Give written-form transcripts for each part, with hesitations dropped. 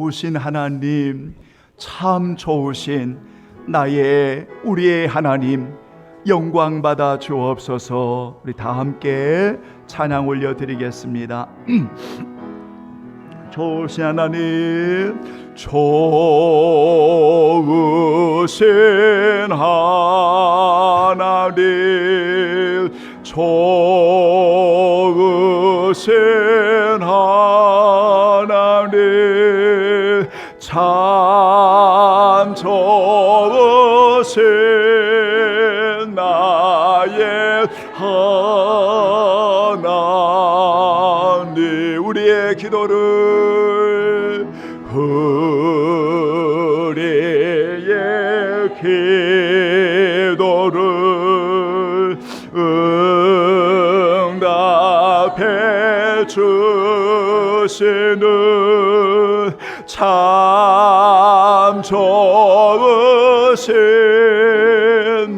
좋으신 하나님, 참 좋으신 우리의 하나님, 영광 받아 주옵소서. 우리 다 함께 찬양 올려드리겠습니다. 좋으신 하나님, 좋으신 하나님, 좋으신 하나님, 참 좋으신 나의 하나님. 우리의 기도를 응답해 주시는 참 좋으신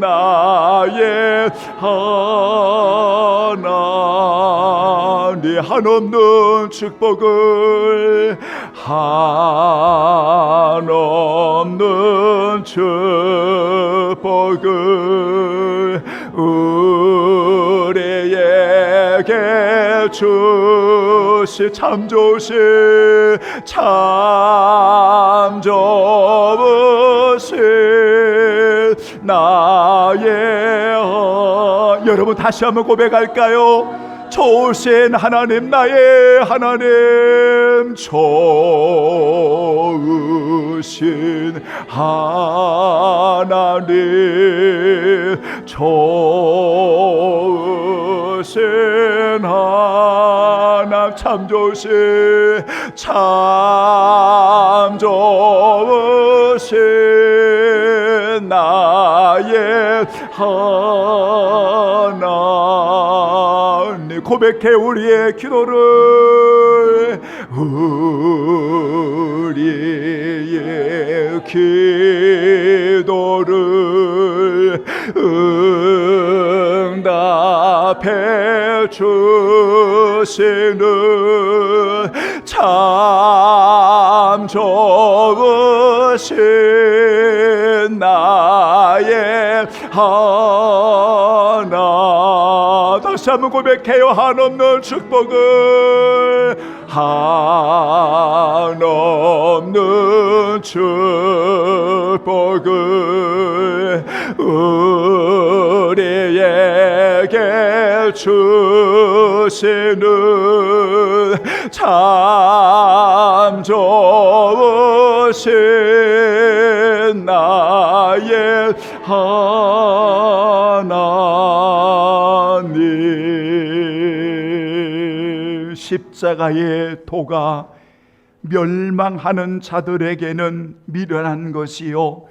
나의 하나님. 한없는 축복을, 한없는 축복을 우리에게 주시 참 좋으신, 참 좋으신 나의 여러분 다시 한번 고백할까요? 좋으신 하나님, 나의 하나님, 좋으신 하나님, 좋으신 하나님, 참 좋으신, 참 좋으신 나의 하나님. 고백해 우리의 기도를, 우리의 기도를 응답해 주시는 참 좋으신 나의 하나님. 다시 한번 고백해요. 한없는 축복을, 한없는 축복을 우리에게 주시는 참 좋으신 나의 하나님. 십자가의 도가 멸망하는 자들에게는 미련한 것이요,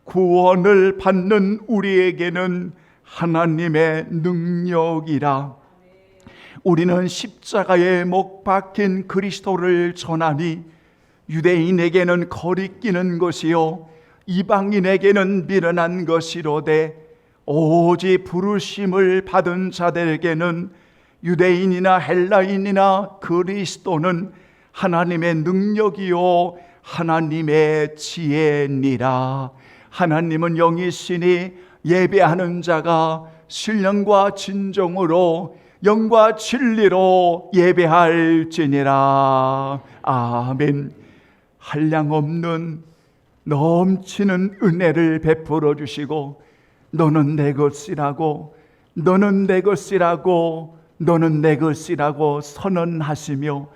구원을 받는 우리에게는 하나님의 능력이라. 우리는 십자가에 못 박힌 그리스도를 전하니 유대인에게는 거리끼는 것이요, 이방인에게는 미련한 것이로되 오직 부르심을 받은 자들에게는 유대인이나 헬라인이나 그리스도는 하나님의 능력이요 하나님의 지혜니라. 하나님은 영이시니 예배하는 자가 신령과 진정으로 영과 진리로 예배할지니라. 아멘. 한량없는 넘치는 은혜를 베풀어 주시고, 너는 내 것이라고, 너는 내 것이라고, 너는 내 것이라고 선언하시며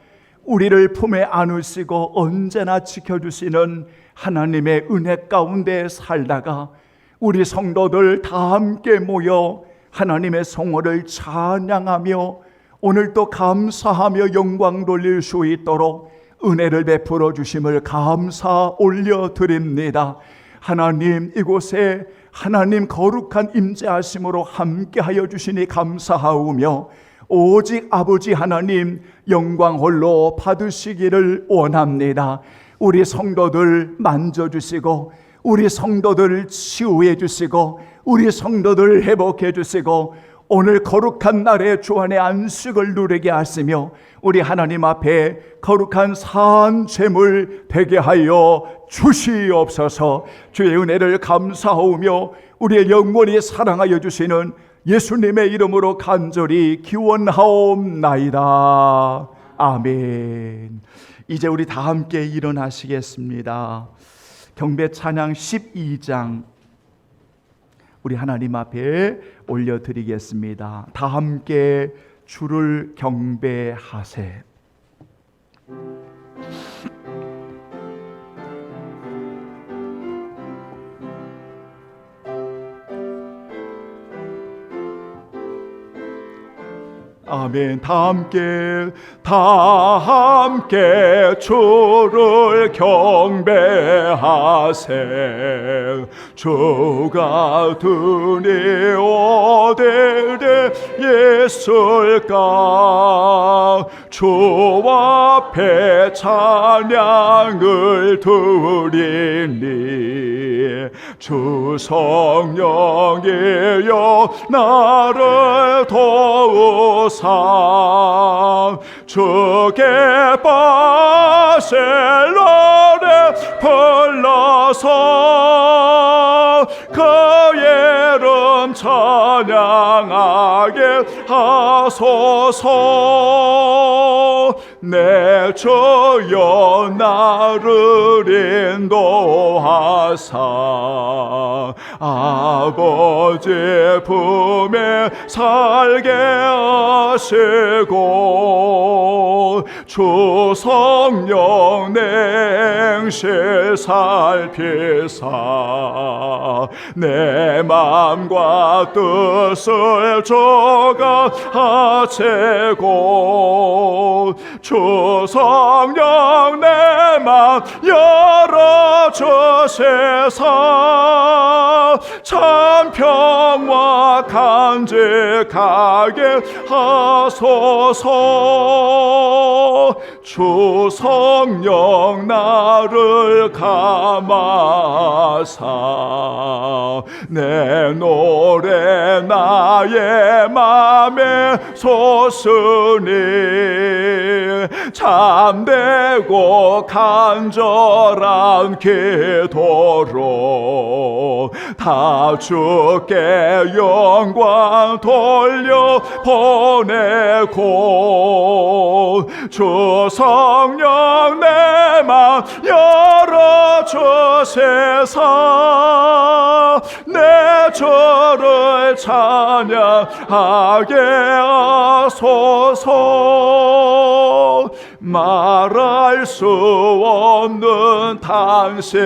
우리를 품에 안으시고 언제나 지켜주시는 하나님의 은혜 가운데 살다가 우리 성도들 다 함께 모여 하나님의 성호를 찬양하며 오늘도 감사하며 영광 돌릴 수 있도록 은혜를 베풀어 주심을 감사 올려드립니다. 하나님, 이곳에 하나님 거룩한 임재하심으로 함께하여 주시니 감사하오며 오직 아버지 하나님 영광 홀로 받으시기를 원합니다. 우리 성도들 만져주시고 우리 성도들 치유해 주시고 우리 성도들 회복해 주시고 오늘 거룩한 날에 주 안에 안식을 누리게 하시며 우리 하나님 앞에 거룩한 산 제물 되게 하여 주시옵소서. 주의 은혜를 감사하오며 우리의 영원히 사랑하여 주시는 예수님의 이름으로 간절히 기원하옵나이다. 아멘. 이제 우리 다 함께 일어나시겠습니다. 경배 찬양 12장 우리 하나님 앞에 올려드리겠습니다. 다 함께 주를 경배하세. 아멘. 다 함께 주를 경배하세. 주가 드니 어디에 있을까. 주 앞에 찬양을 드리니 주 성령이여 나를 도우사. 주께 바셀론에 불러서 그 이름 찬양하게 하소서. 내 주여 나를 인도하사 아버지 품에 살게 하시고 주 성령 냉실 살피사 내 맘과 뜻을 조각하시고 주 성령 내 맘 열어주시사 참 평화 간직하게 하소서. 주 성령 나를 감하사 내 노래 나의 맘에 솟으니 참되고 간절한 기도로 다 주께 영광 돌려 보내고 주 성령 내 맘 열어주시사 내 주를 찬양하게 하소서. 말할 수 없는 탄식으로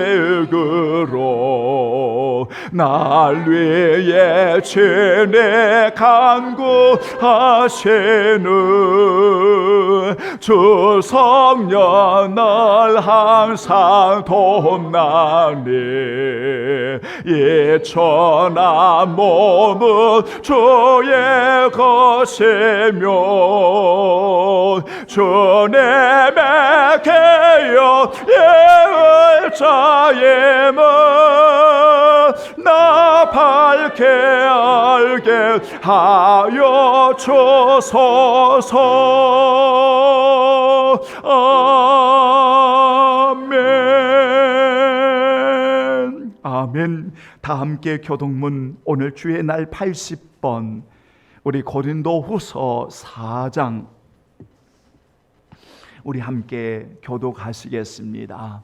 날 위해 친히 간구하시는 주 성령 날 항상 돕나니 이 천한 몸은 주의 것이며 주님의 개요 예의자임은 나 밝게 알게 하여 주소서. 아멘. 아멘. 다 함께 교동문 오늘 주의 날 80번 우리 고린도후서 4장 우리 함께 교독하시겠습니다.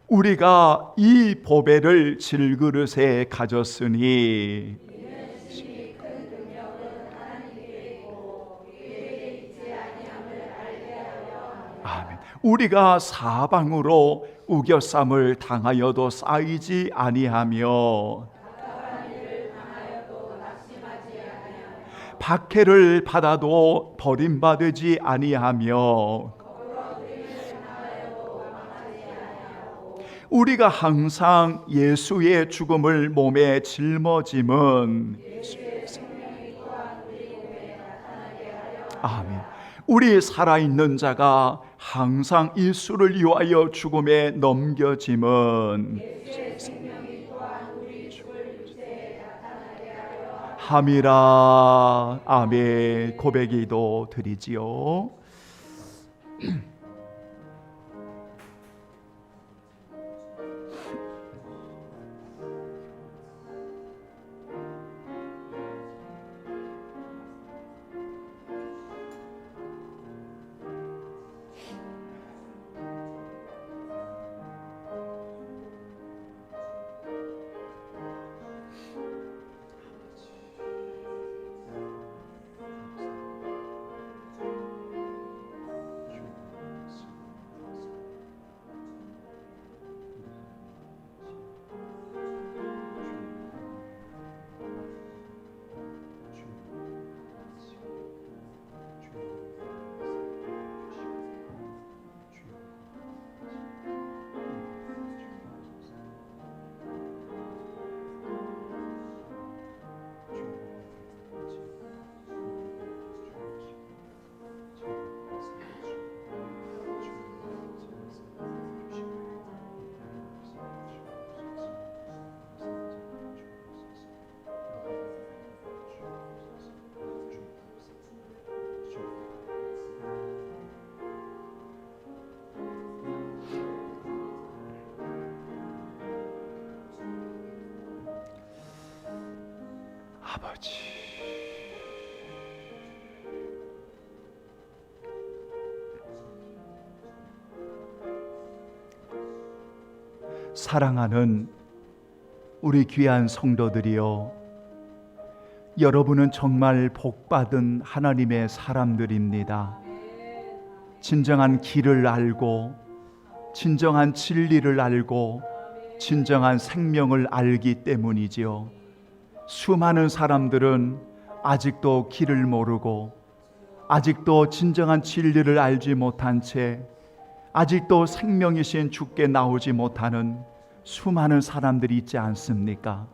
우리가 이 보배를 질그릇에 가졌으니 아멘. 우리가 사방으로 우겨쌈을 당하여도 쌓이지 아니하며 박해를 받아도 버림받지 아니하며 우리가 항상 예수의 죽음을 몸에 짊어짐은 아멘. 우리 살아있는 자가 항상 예수를 위하여 죽음에 넘겨짐은 함이라. 아멘. 고백기도 드리지요. 아버지, 사랑하는 우리 귀한 성도들이여, 여러분은 정말 복받은 하나님의 사람들입니다. 진정한 길을 알고, 진정한 진리를 알고, 진정한 생명을 알기 때문이지요. 수많은 사람들은 아직도 길을 모르고, 아직도 진정한 진리를 알지 못한 채, 아직도 생명이신 주께 나오지 못하는 수많은 사람들이 있지 않습니까?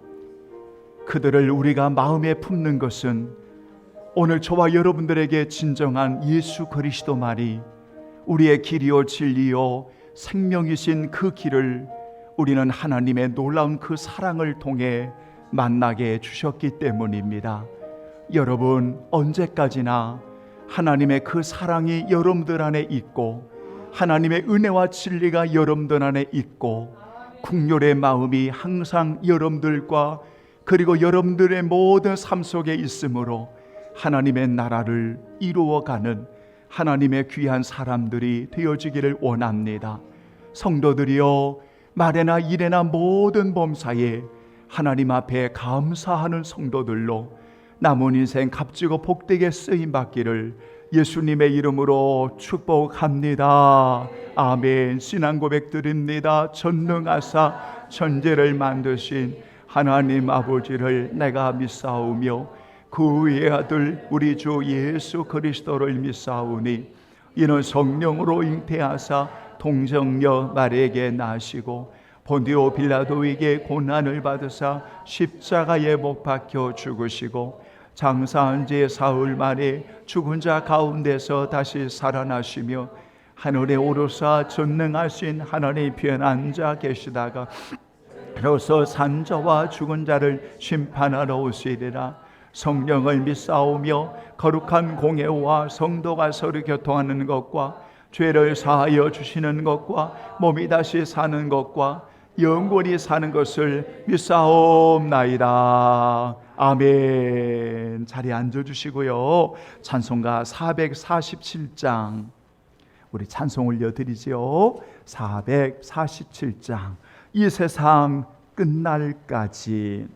그들을 우리가 마음에 품는 것은 오늘 저와 여러분들에게 진정한 예수 그리스도만이 우리의 길이요 진리요 생명이신 그 길을 우리는 하나님의 놀라운 그 사랑을 통해 만나게 해 주셨기 때문입니다. 여러분, 언제까지나 하나님의 그 사랑이 여러분들 안에 있고, 하나님의 은혜와 진리가 여러분들 안에 있고, 국률의 마음이 항상 여러분들과 그리고 여러분들의 모든 삶 속에 있으므로 하나님의 나라를 이루어가는 하나님의 귀한 사람들이 되어지기를 원합니다. 성도들이여, 말에나 일에나 모든 범사에 하나님 앞에 감사하는 성도들로 남은 인생 값지고 복되게 쓰임받기를 예수님의 이름으로 축복합니다. 아멘. 신앙 고백 드립니다. 전능하사 천지를 만드신 하나님 아버지를 내가 믿사오며 그 위의 아들 우리 주 예수 그리스도를 믿사오니 이는 성령으로 잉태하사 동정녀 마리아에게 나시고 본디오 빌라도에게 고난을 받으사 십자가에 못 박혀 죽으시고 장사한 지 사흘 만에 죽은 자 가운데서 다시 살아나시며 하늘에 오르사 전능하신 하나님 편에 앉아 계시다가 비로소 산자와 죽은 자를 심판하러 오시리라. 성령을 믿사오며 거룩한 공예와 성도가 서로 교통하는 것과 죄를 사하여 주시는 것과 몸이 다시 사는 것과 영원히 사는 것을 믿사옵나이다. 아멘. 자리에 앉아주시고요. 찬송가 447장 우리 찬송 올려드리지요. 447장 이 세상 끝날까지.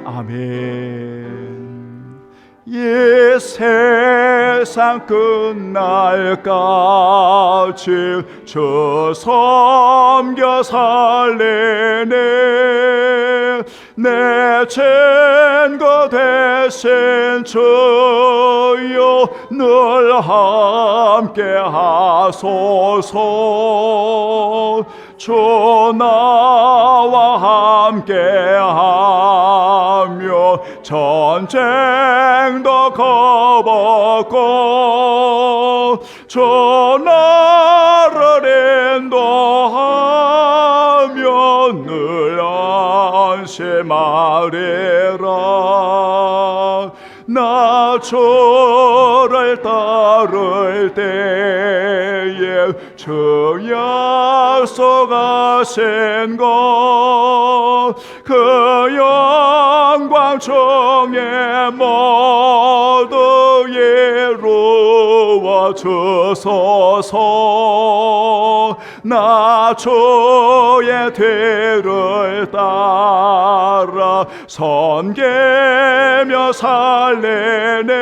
아멘. 이 세상 끝날까지 주 섬겨 살리네. 내 증거 되신 주여 늘 함께 하소서. 주 나와 함께 하며 전쟁도 겁없고 전하를 인도하며 늘 안심하리라. 나 주를 따를 때에 주 약속하신 것 그 영광 중에 모두 이루어 주소서. 나 주의 뒤를 따라 섬기며 살리네.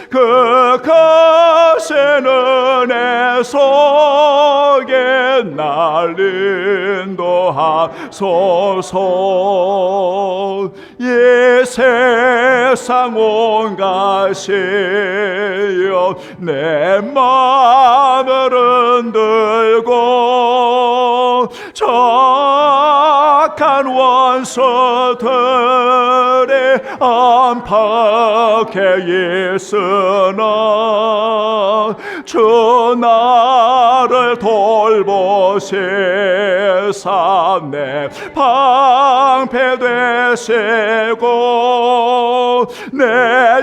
그 크신 은혜 속에 날 인도하소서. 이 세상 온 것이여 내 마음을 흔들고 착한 원수들이 안팎에 있으나 주 나를 돌보시사 내 방패 되시고 내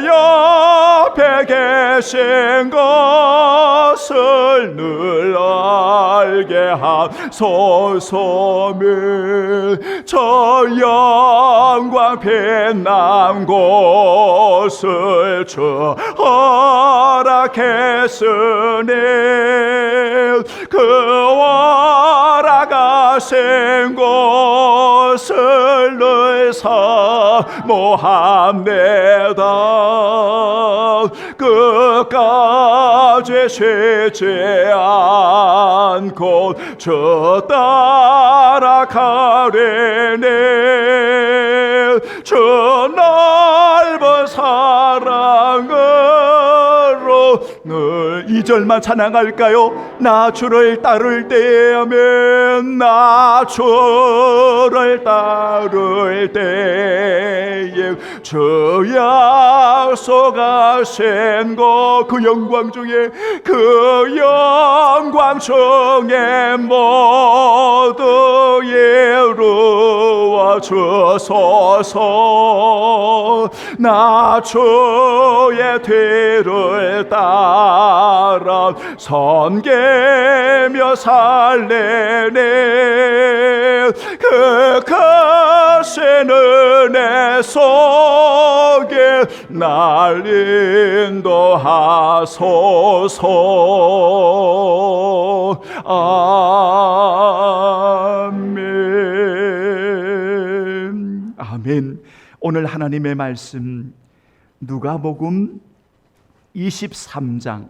옆에 계신 것을 늘 알게 하소서. 저 영광 빛난 곳을 주 허락했으니 그 허락하신 곳을 늘 사모합니다. 끝까지 쉬지 않고 주 따라가리니 주 넓은 사랑으로 늘 2절만 찬양할까요? 나 주를 따를 때면 나 주를 따를 때에 주 약속하신 것 그 영광 중에 그 영광 중에 모두 이루어 주소서. 나 주의 뒤를 따라 섬기며 살리네. 그 크신 은혜 속에 날 인도하소서. 아멘. 아멘. 오늘 하나님의 말씀 누가복음 23장.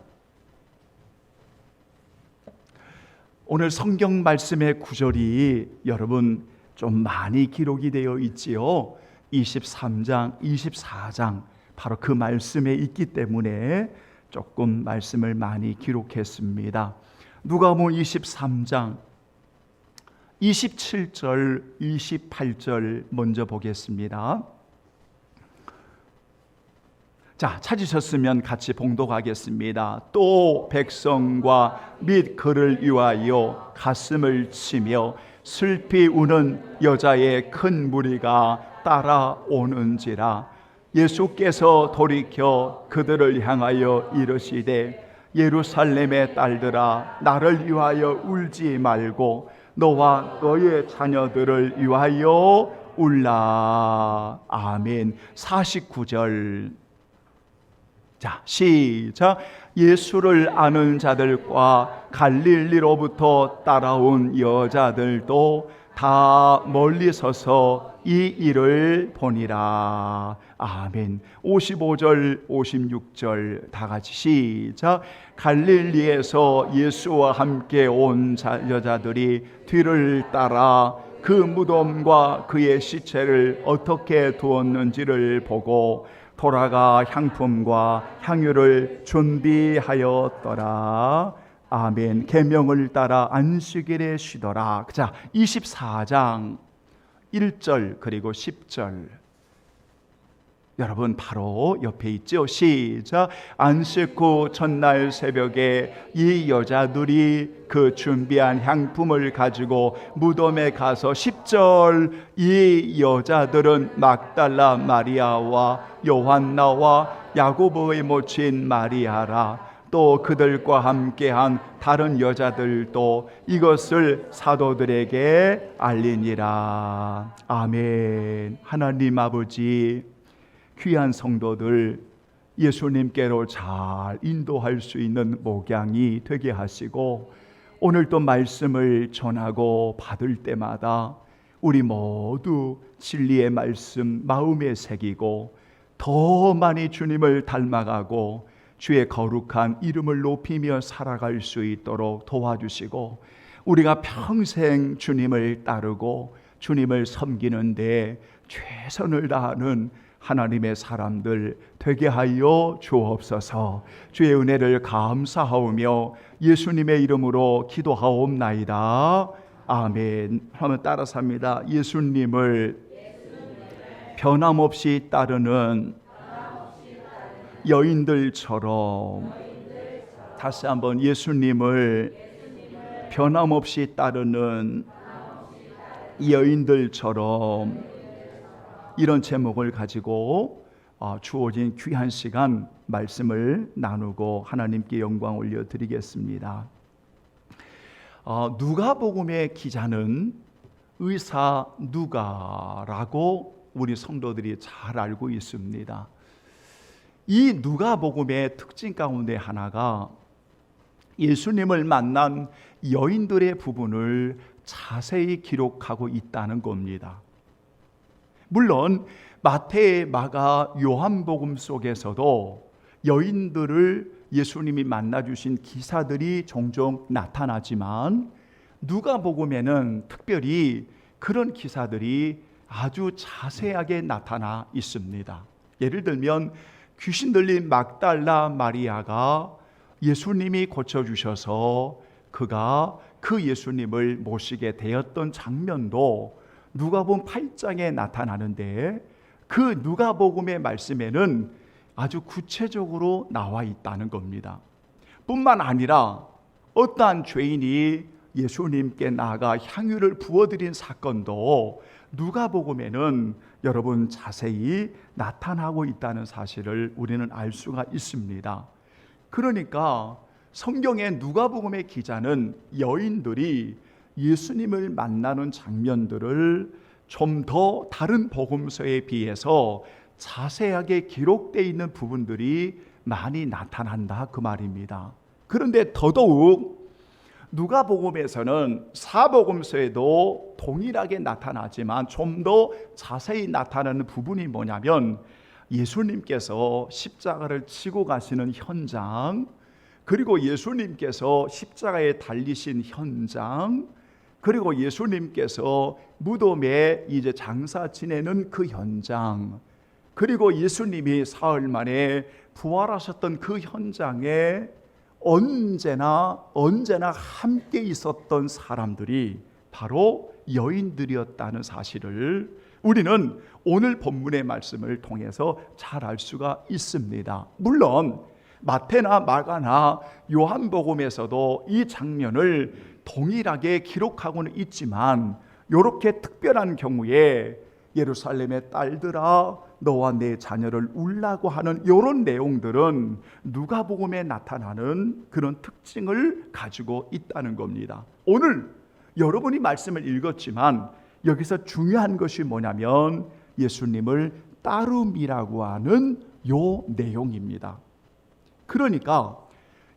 오늘 성경 말씀의 구절이 여러분 좀 많이 기록이 되어 있지요. 23장, 24장 바로 그 말씀에 있기 때문에 조금 말씀을 많이 기록했습니다. 누가복음 23장 27절, 28절 먼저 보겠습니다. 자, 찾으셨으면 같이 봉독하겠습니다. 또 백성과 및 그를 위하여 가슴을 치며 슬피 우는 여자의 큰 무리가 따라오는지라. 예수께서 돌이켜 그들을 향하여 이르시되 예루살렘의 딸들아 나를 위하여 울지 말고 너와 너의 자녀들을 위하여 울라. 아멘. 49절. 자, 시작. 예수를 아는 자들과 갈릴리로부터 따라온 여자들도 다 멀리 서서 이 일을 보니라. 아멘. 55절, 56절 다 같이 시작. 갈릴리에서 예수와 함께 온 여자들이 뒤를 따라 그 무덤과 그의 시체를 어떻게 두었는지를 보고 돌아가 향품과 향유를 준비하였더라. 아멘. 계명을 따라 안식일에 쉬더라. 자, 24장 1절 그리고 10절. 여러분 바로 옆에 있죠. 시작. 안식 후 첫날 새벽에 이 여자들이 그 준비한 향품을 가지고 무덤에 가서 10절 이 여자들은 막달라 마리아와 요한나와 야고보의 모친 마리아라 또 그들과 함께한 다른 여자들도 이것을 사도들에게 알리니라. 아멘. 하나님 아버지, 귀한 성도들 예수님께로 잘 인도할 수 있는 목양이 되게 하시고 오늘 또 말씀을 전하고 받을 때마다 우리 모두 진리의 말씀 마음에 새기고 더 많이 주님을 닮아가고 주의 거룩한 이름을 높이며 살아갈 수 있도록 도와주시고 우리가 평생 주님을 따르고 주님을 섬기는데 최선을 다하는 하나님의 사람들 되게 하여 주옵소서. 주의 은혜를 감사하오며 예수님의 이름으로 기도하옵나이다. 아멘. 한번 따라서 합니다. 예수님을 변함없이 따르는 여인들처럼, 다시 한번 예수님을 변함없이 따르는 여인들처럼, 이런 제목을 가지고 주어진 귀한 시간 말씀을 나누고 하나님께 영광 올려드리겠습니다. 누가복음의 기자는 의사 누가라고 우리 성도들이 잘 알고 있습니다. 이 누가복음의 특징 가운데 하나가 예수님을 만난 여인들의 부분을 자세히 기록하고 있다는 겁니다. 물론 마태, 마가, 요한복음 속에서도 여인들을 예수님이 만나주신 기사들이 종종 나타나지만 누가복음에는 특별히 그런 기사들이 아주 자세하게 나타나 있습니다. 예를 들면 귀신 들린 막달라 마리아가 예수님이 고쳐주셔서 그가 그 예수님을 모시게 되었던 장면도 누가복음 8장에 나타나는데 그 누가복음의 말씀에는 아주 구체적으로 나와 있다는 겁니다. 뿐만 아니라 어떠한 죄인이 예수님께 나아가 향유를 부어드린 사건도 누가복음에는 여러분 자세히 나타나고 있다는 사실을 우리는 알 수가 있습니다. 그러니까 성경의 누가복음의 기자는 여인들이 예수님을 만나는 장면들을 좀 더 다른 복음서에 비해서 자세하게 기록되어 있는 부분들이 많이 나타난다 그 말입니다. 그런데 더더욱 누가복음에서는 사복음서에도 동일하게 나타나지만 좀 더 자세히 나타나는 부분이 뭐냐면 예수님께서 십자가를 치고 가시는 현장, 그리고 예수님께서 십자가에 달리신 현장, 그리고 예수님께서 무덤에 이제 장사 지내는 그 현장, 그리고 예수님이 사흘 만에 부활하셨던 그 현장에 언제나 함께 있었던 사람들이 바로 여인들이었다는 사실을 우리는 오늘 본문의 말씀을 통해서 잘 알 수가 있습니다. 물론 마태나 마가나 요한복음에서도 이 장면을 동일하게 기록하고는 있지만 이렇게 특별한 경우에 예루살렘의 딸들아 너와 내 자녀를 울라고 하는 이런 내용들은 누가복음에 나타나는 그런 특징을 가지고 있다는 겁니다. 오늘 여러분이 말씀을 읽었지만 여기서 중요한 것이 뭐냐면 예수님을 따름이라고 하는 요 내용입니다. 그러니까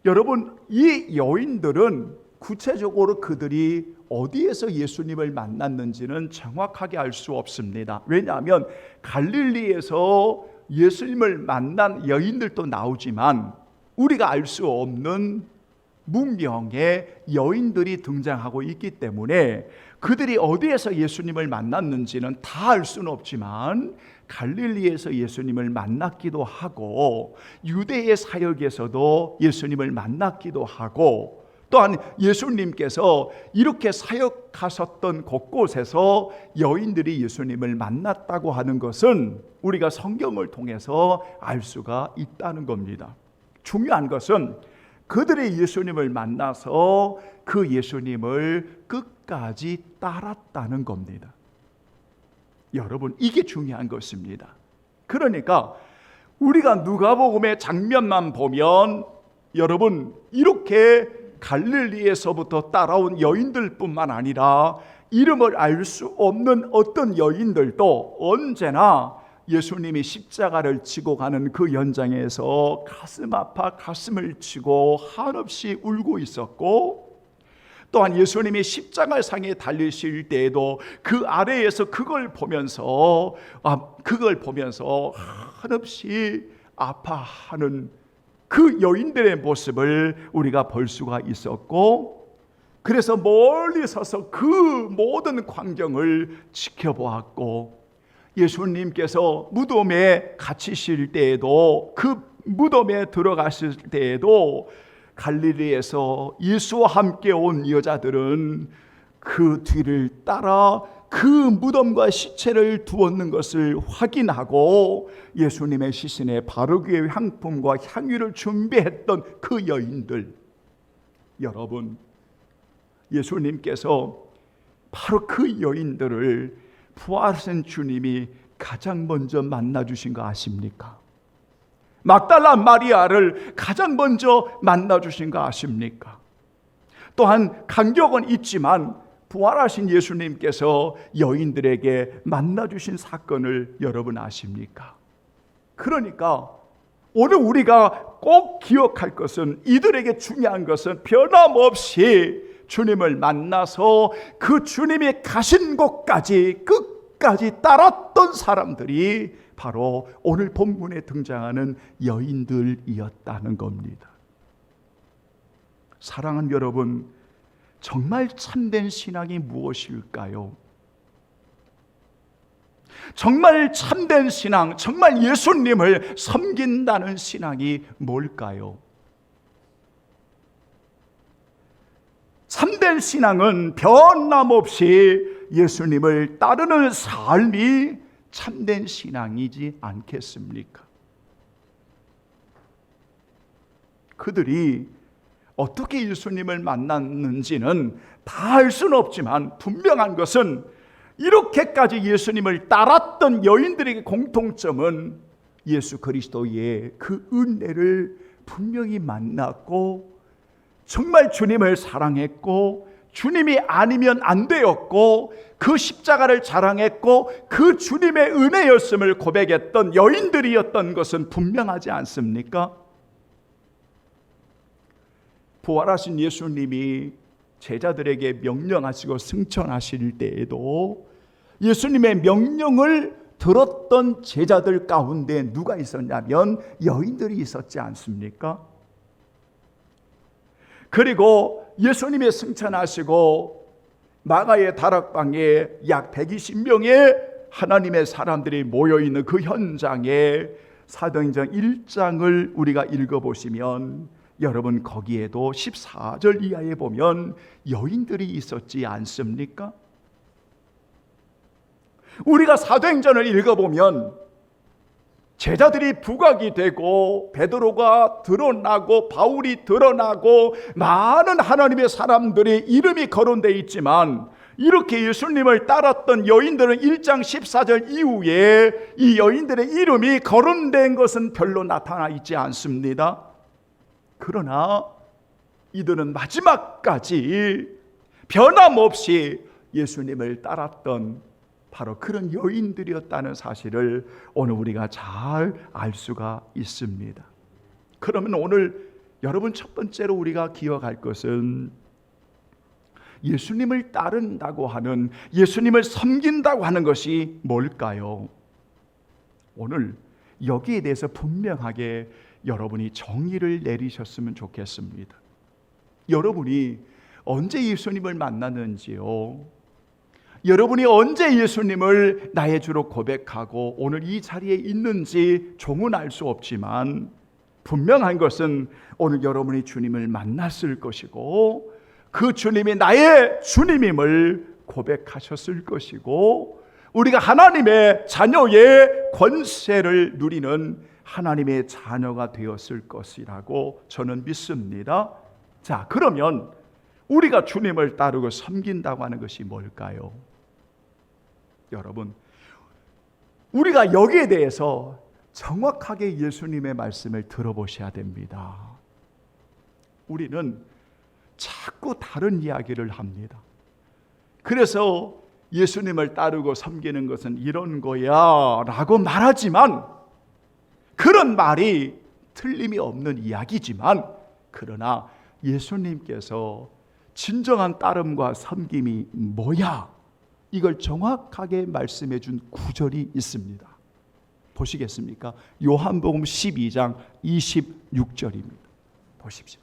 여러분 이 여인들은 구체적으로 그들이 어디에서 예수님을 만났는지는 정확하게 알 수 없습니다. 왜냐하면 갈릴리에서 예수님을 만난 여인들도 나오지만 우리가 알 수 없는 무명의 여인들이 등장하고 있기 때문에 그들이 어디에서 예수님을 만났는지는 다 알 수는 없지만 갈릴리에서 예수님을 만났기도 하고 유대의 사역에서도 예수님을 만났기도 하고 또한 예수님께서 이렇게 사역하셨던 곳곳에서 여인들이 예수님을 만났다고 하는 것은 우리가 성경을 통해서 알 수가 있다는 겁니다. 중요한 것은 그들이 예수님을 만나서 그 예수님을 끝까지 따랐다는 겁니다. 여러분, 이게 중요한 것입니다. 그러니까 우리가 누가복음의 장면만 보면 여러분, 이렇게 갈릴리에서부터 따라온 여인들뿐만 아니라 이름을 알 수 없는 어떤 여인들도 언제나 예수님이 십자가를 지고 가는 그 현장에서 가슴 아파 가슴을 치고 한없이 울고 있었고, 또한 예수님이 십자가상에 달리실 때에도 그 아래에서 그걸 보면서 한없이 아파하는 그 여인들의 모습을 우리가 볼 수가 있었고, 그래서 멀리 서서 그 모든 광경을 지켜보았고, 예수님께서 무덤에 갇히실 때에도, 그 무덤에 들어가실 때에도 갈릴리에서 예수와 함께 온 여자들은 그 뒤를 따라 그 무덤과 시체를 두었는 것을 확인하고 예수님의 시신에 바르게 향품과 향유를 준비했던 그 여인들, 여러분, 예수님께서 바로 그 여인들을 부활하신 주님이 가장 먼저 만나주신 거 아십니까? 막달라 마리아를 가장 먼저 만나주신 거 아십니까? 또한 간격은 있지만 부활하신 예수님께서 여인들에게 만나주신 사건을 여러분 아십니까? 그러니까 오늘 우리가 꼭 기억할 것은, 이들에게 중요한 것은 변함없이 주님을 만나서 그 주님이 가신 곳까지 끝까지 따랐던 사람들이 바로 오늘 본문에 등장하는 여인들이었다는 겁니다. 사랑하는 여러분, 정말 참된 신앙이 무엇일까요? 정말 참된 신앙, 정말 예수님을 섬긴다는 신앙이 뭘까요? 참된 신앙은 변함없이 예수님을 따르는 삶이 참된 신앙이지 않겠습니까? 그들이 어떻게 예수님을 만났는지는 다 알 수는 없지만 분명한 것은 이렇게까지 예수님을 따랐던 여인들에게 공통점은 예수 그리스도의 그 은혜를 분명히 만났고, 정말 주님을 사랑했고, 주님이 아니면 안 되었고, 그 십자가를 자랑했고, 그 주님의 은혜였음을 고백했던 여인들이었던 것은 분명하지 않습니까? 부활하신 예수님이 제자들에게 명령하시고 승천하실 때에도 예수님의 명령을 들었던 제자들 가운데 누가 있었냐면 여인들이 있었지 않습니까? 그리고 예수님이 승천하시고 마가의 다락방에 약 120명의 하나님의 사람들이 모여있는 그 현장에 사도행전 1장을 우리가 읽어보시면 여러분, 거기에도 14절 이하에 보면 여인들이 있었지 않습니까? 우리가 사도행전을 읽어보면 제자들이 부각이 되고 베드로가 드러나고 바울이 드러나고 많은 하나님의 사람들의 이름이 거론되어 있지만, 이렇게 예수님을 따랐던 여인들은 1장 14절 이후에 이 여인들의 이름이 거론된 것은 별로 나타나 있지 않습니다. 그러나 이들은 마지막까지 변함없이 예수님을 따랐던 바로 그런 여인들이었다는 사실을 오늘 우리가 잘 알 수가 있습니다. 그러면 오늘 여러분, 첫 번째로 우리가 기억할 것은 예수님을 따른다고 하는, 예수님을 섬긴다고 하는 것이 뭘까요? 오늘 여기에 대해서 분명하게 여러분이 정의를 내리셨으면 좋겠습니다. 여러분이 언제 예수님을 만났는지요? 여러분이 언제 예수님을 나의 주로 고백하고 오늘 이 자리에 있는지 종은 알 수 없지만, 분명한 것은 오늘 여러분이 주님을 만났을 것이고 그 주님이 나의 주님임을 고백하셨을 것이고 우리가 하나님의 자녀의 권세를 누리는 하나님의 자녀가 되었을 것이라고 저는 믿습니다. 자, 그러면 우리가 주님을 따르고 섬긴다고 하는 것이 뭘까요? 여러분, 우리가 여기에 대해서 정확하게 예수님의 말씀을 들어보셔야 됩니다. 우리는 자꾸 다른 이야기를 합니다. 그래서 예수님을 따르고 섬기는 것은 이런 거야 라고 말하지만 그런 말이 틀림이 없는 이야기지만 그러나 예수님께서 진정한 따름과 섬김이 뭐야? 이걸 정확하게 말씀해 준 구절이 있습니다. 보시겠습니까? 요한복음 12장 26절입니다. 보십시오.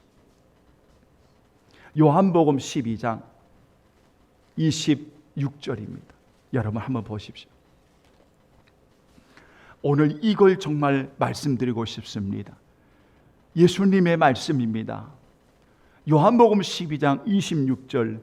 요한복음 12장 26절입니다. 여러분 한번 보십시오. 오늘 이걸 정말 말씀드리고 싶습니다. 예수님의 말씀입니다. 요한복음 12장 26절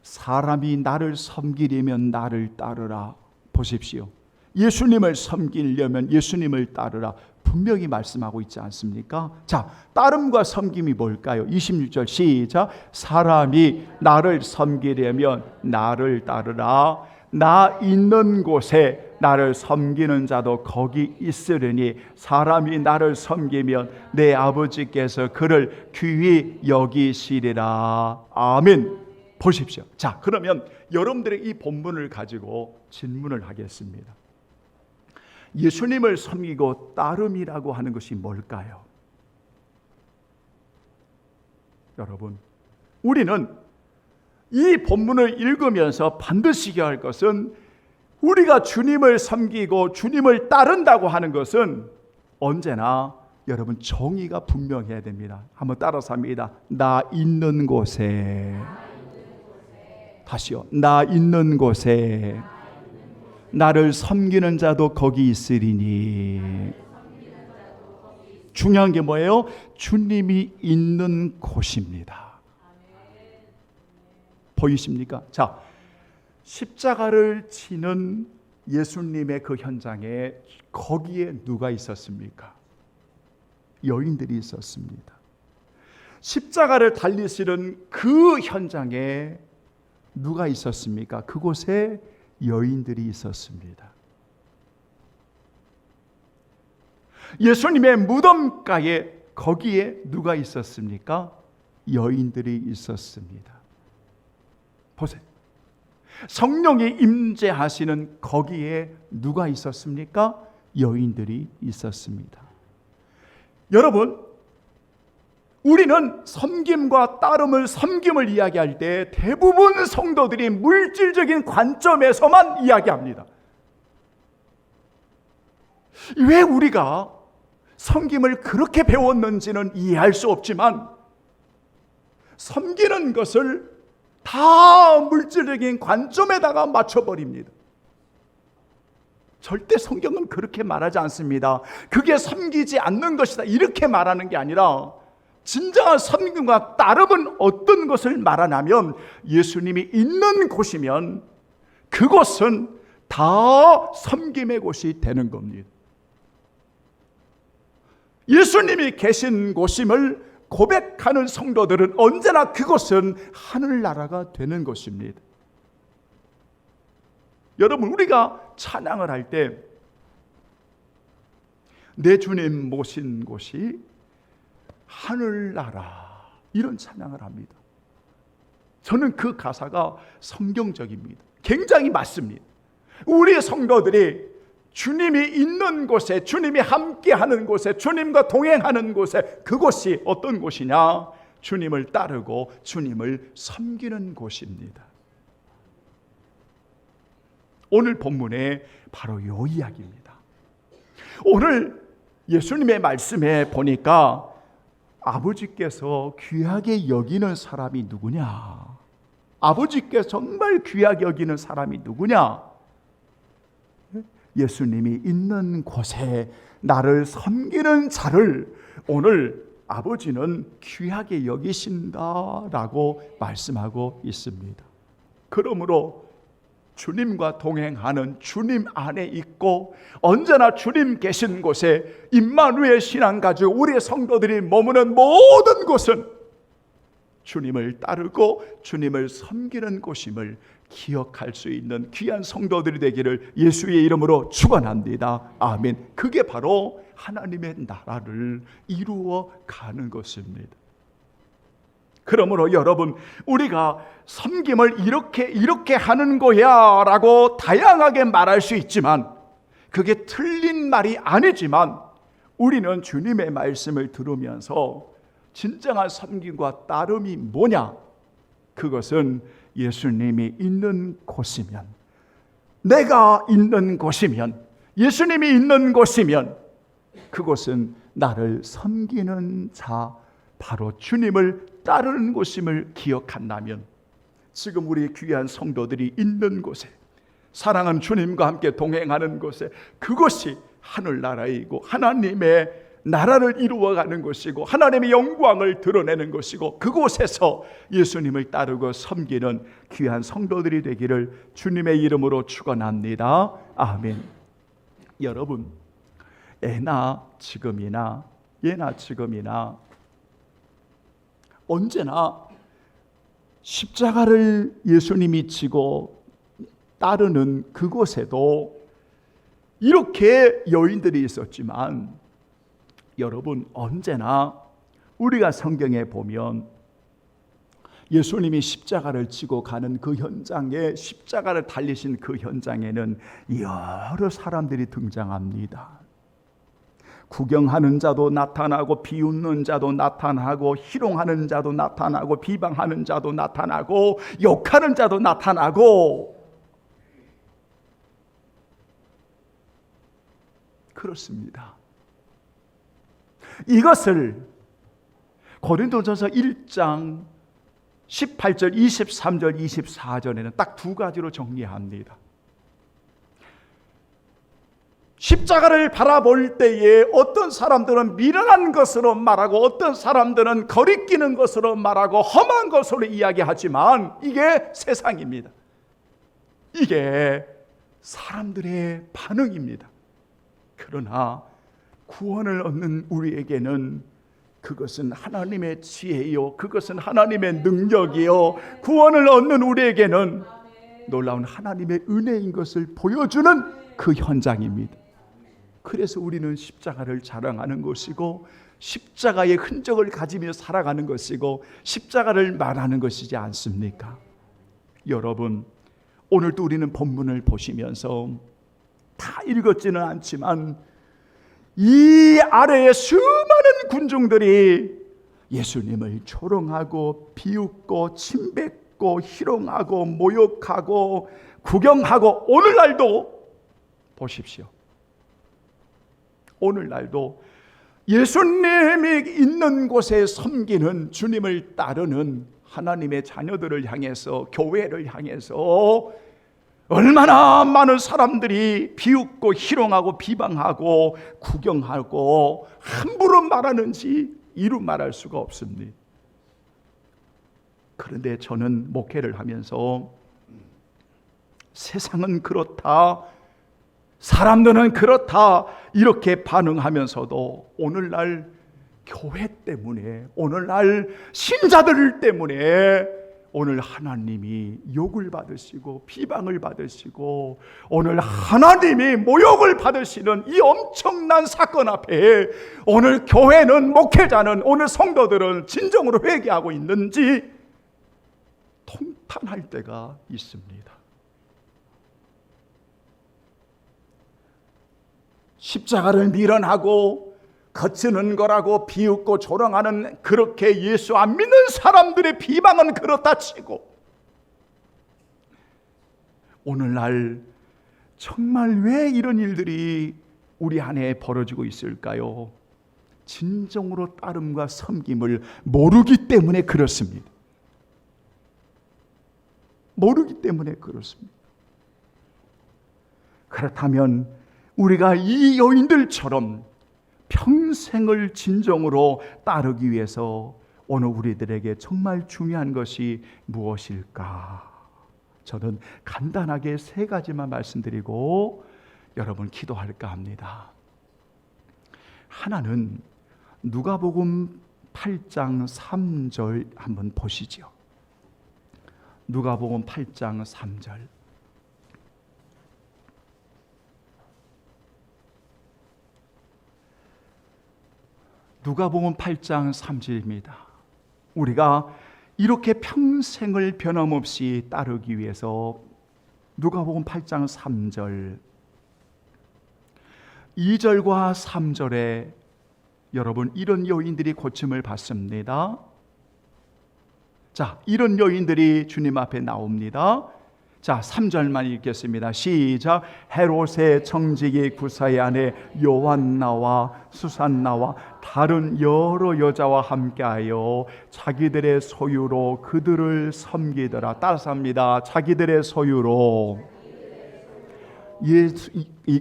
사람이 나를 섬기려면 나를 따르라. 보십시오. 예수님을 섬기려면 예수님을 따르라. 분명히 말씀하고 있지 않습니까? 자, 따름과 섬김이 뭘까요? 26절 시작. 사람이 나를 섬기려면 나를 따르라. 나 있는 곳에 나를 섬기는 자도 거기 있으리니 사람이 나를 섬기면 내 아버지께서 그를 귀히 여기시리라. 아멘. 보십시오. 자, 그러면 여러분들의 이 본문을 가지고 질문을 하겠습니다. 예수님을 섬기고 따름이라고 하는 것이 뭘까요? 여러분, 우리는 이 본문을 읽으면서 반드시 해야 할 것은 우리가 주님을 섬기고 주님을 따른다고 하는 것은 언제나 여러분 정의가 분명해야 됩니다. 한번 따라서 합니다. 나 있는 곳에. 다시요. 나 있는 곳에 나를 섬기는 자도 거기 있으리니. 중요한 게 뭐예요? 주님이 있는 곳입니다. 보이십니까? 자, 십자가를 지는 예수님의 그 현장에 거기에 누가 있었습니까? 여인들이 있었습니다. 십자가를 달리시는 그 현장에 누가 있었습니까? 그곳에 여인들이 있었습니다. 예수님의 무덤가에 거기에 누가 있었습니까? 여인들이 있었습니다. 보세요. 성령이 임재하시는 거기에 누가 있었습니까? 여인들이 있었습니다. 여러분, 우리는 섬김과 따름을 섬김을 이야기할 때 대부분 성도들이 물질적인 관점에서만 이야기합니다. 왜 우리가 섬김을 그렇게 배웠는지는 이해할 수 없지만 섬기는 것을 다 물질적인 관점에다가 맞춰버립니다. 절대 성경은 그렇게 말하지 않습니다. 그게 섬기지 않는 것이다 이렇게 말하는 게 아니라 진정한 섬김과 따름은 어떤 것을 말하냐면 예수님이 있는 곳이면 그곳은 다 섬김의 곳이 되는 겁니다. 예수님이 계신 곳임을 고백하는 성도들은 언제나 그곳은 하늘나라가 되는 것입니다. 여러분, 우리가 찬양을 할 때 내 주님 모신 곳이 하늘나라 이런 찬양을 합니다. 저는 그 가사가 성경적입니다. 굉장히 맞습니다. 우리 성도들이 주님이 있는 곳에, 주님이 함께하는 곳에, 주님과 동행하는 곳에, 그곳이 어떤 곳이냐? 주님을 따르고 주님을 섬기는 곳입니다. 오늘 본문에 바로 이 이야기입니다. 오늘 예수님의 말씀에 보니까 아버지께서 귀하게 여기는 사람이 누구냐? 아버지께서 정말 귀하게 여기는 사람이 누구냐? 예수님이 있는 곳에 나를 섬기는 자를 오늘 아버지는 귀하게 여기신다라고 말씀하고 있습니다. 그러므로 주님과 동행하는 주님 안에 있고 언제나 주님 계신 곳에 임마누엘 신앙 가지고 우리의 성도들이 머무는 모든 곳은 주님을 따르고 주님을 섬기는 곳임을 기억할 수 있는 귀한 성도들이 되기를 예수의 이름으로 축원합니다. 아멘. 그게 바로 하나님의 나라를 이루어 가는 것입니다. 그러므로 여러분, 우리가 섬김을 이렇게 하는 거야 라고 다양하게 말할 수 있지만 그게 틀린 말이 아니지만 우리는 주님의 말씀을 들으면서 진정한 섬김과 따름이 뭐냐? 그것은 예수님이 있는 곳이면, 내가 있는 곳이면, 예수님이 있는 곳이면 그곳은 나를 섬기는 자, 바로 주님을 따르는 곳임을 기억한다면 지금 우리 귀한 성도들이 있는 곳에, 사랑하는 주님과 함께 동행하는 곳에, 그것이 하늘나라이고 하나님의 나라를 이루어가는 것이고 하나님의 영광을 드러내는 것이고 그곳에서 예수님을 따르고 섬기는 귀한 성도들이 되기를 주님의 이름으로 축원합니다. 아멘. 여러분, 예나 지금이나 언제나 십자가를 예수님이 지고 따르는 그곳에도 이렇게 여인들이 있었지만 여러분, 언제나 우리가 성경에 보면 예수님이 십자가를 지고 가는 그 현장에, 십자가를 달리신 그 현장에는 여러 사람들이 등장합니다. 구경하는 자도 나타나고, 비웃는 자도 나타나고, 희롱하는 자도 나타나고, 비방하는 자도 나타나고, 욕하는 자도 나타나고, 그렇습니다. 이것을 고린도전서 1장 18절, 23절, 24절에는 딱 두 가지로 정리합니다. 십자가를 바라볼 때에 어떤 사람들은 미련한 것으로 말하고 어떤 사람들은 거리끼는 것으로 말하고 험한 것으로 이야기하지만 이게 세상입니다. 이게 사람들의 반응입니다. 그러나 구원을 얻는 우리에게는 그것은 하나님의 지혜요, 그것은 하나님의 능력이요, 구원을 얻는 우리에게는 놀라운 하나님의 은혜인 것을 보여주는 그 현장입니다. 그래서 우리는 십자가를 자랑하는 것이고 십자가의 흔적을 가지며 살아가는 것이고 십자가를 말하는 것이지 않습니까? 여러분, 오늘도 우리는 본문을 보시면서 다 읽었지는 않지만 이 아래에 수많은 군중들이 예수님을 조롱하고 비웃고 침뱉고 희롱하고 모욕하고 구경하고, 오늘날도 보십시오. 오늘날도 예수님이 있는 곳에 섬기는, 주님을 따르는 하나님의 자녀들을 향해서, 교회를 향해서 얼마나 많은 사람들이 비웃고 희롱하고 비방하고 구경하고 함부로 말하는지 이루 말할 수가 없습니다. 그런데 저는 목회를 하면서 세상은 그렇다, 사람들은 그렇다 이렇게 반응하면서도 오늘날 교회 때문에, 오늘날 신자들 때문에 오늘 하나님이 욕을 받으시고 비방을 받으시고 오늘 하나님이 모욕을 받으시는 이 엄청난 사건 앞에 오늘 교회는, 목회자는, 오늘 성도들은 진정으로 회개하고 있는지 통탄할 때가 있습니다. 십자가를 미련하고 거치는 거라고 비웃고 조롱하는, 그렇게 예수 안 믿는 사람들의 비방은 그렇다 치고 오늘날 정말 왜 이런 일들이 우리 안에 벌어지고 있을까요? 진정으로 따름과 섬김을 모르기 때문에 그렇습니다. 모르기 때문에 그렇습니다. 그렇다면 우리가 이 여인들처럼 평생을 진정으로 따르기 위해서 오늘 우리들에게 정말 중요한 것이 무엇일까? 저는 간단하게 세 가지만 말씀드리고 여러분 기도할까 합니다. 하나는 누가복음 8장 3절 한번 보시죠. 누가복음 8장 3절. 누가복음 8장 3절입니다. 우리가 이렇게 평생을 변함없이 따르기 위해서 누가복음 8장 3절 2절과 3절에 여러분 이런 여인들이 고침을 받습니다. 자, 이런 여인들이 주님 앞에 나옵니다. 자, 3절만 읽겠습니다. 시작. 헤롯의 청지기 구사의 아내 요한나와 수산나와 다른 여러 여자와 함께하여 자기들의 소유로 그들을 섬기더라. 따라서 합니다. 자기들의 소유로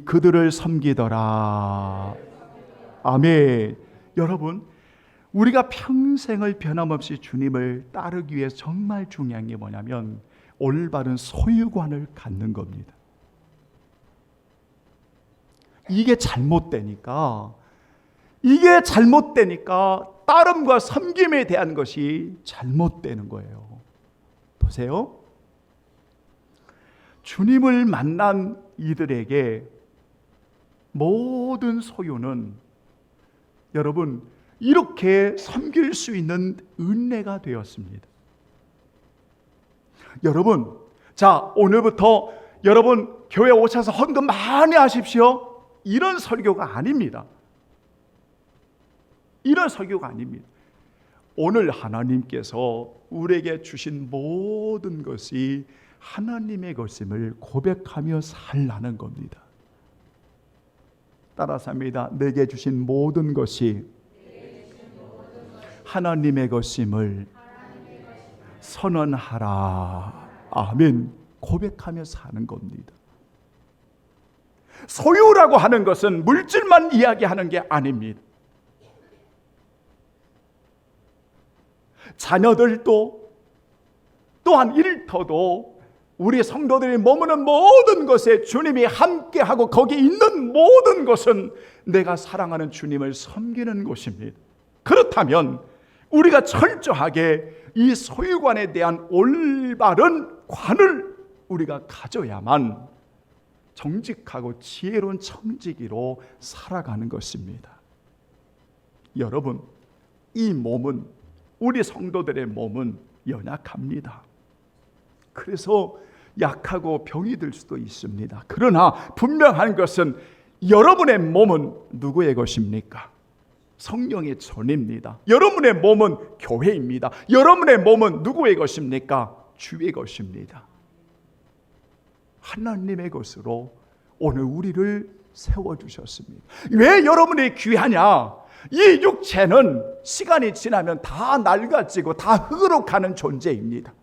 그들을 섬기더라. 아멘. 여러분, 우리가 평생을 변함없이 주님을 따르기 위해서 정말 중요한 게 뭐냐면 올바른 소유관을 갖는 겁니다. 이게 잘못되니까 따름과 섬김에 대한 것이 잘못되는 거예요. 보세요. 주님을 만난 이들에게 모든 소유는 여러분 이렇게 섬길 수 있는 은혜가 되었습니다. 여러분, 자, 오늘부터 여러분 교회 오셔서 헌금 많이 하십시오. 이런 설교가 아닙니다. 이런 설교가 아닙니다. 오늘 하나님께서 우리에게 주신 모든 것이 하나님의 것임을 고백하며 살라는 겁니다. 따라서 합니다. 내게 주신 모든 것이 하나님의 것임을 선언하라. 아멘. 고백하며 사는 겁니다. 소유라고 하는 것은 물질만 이야기하는 게 아닙니다. 자녀들도 또한 일터도 우리 성도들이 머무는 모든 것에 주님이 함께하고 거기 있는 모든 것은 내가 사랑하는 주님을 섬기는 곳입니다. 그렇다면 우리가 철저하게 이 소유관에 대한 올바른 관을 우리가 가져야만 정직하고 지혜로운 청지기로 살아가는 것입니다. 여러분, 이 몸은, 우리 성도들의 몸은 연약합니다. 그래서 약하고 병이 들 수도 있습니다. 그러나 분명한 것은 여러분의 몸은 누구의 것입니까? 성령의 전입니다. 여러분의 몸은 교회입니다. 여러분의 몸은 누구의 것입니까? 주의 것입니다. 하나님의 것으로 오늘 우리를 세워주셨습니다. 왜 여러분이 귀하냐? 이 육체는 시간이 지나면 다 낡아지고 다 흙으로 가는 존재입니다.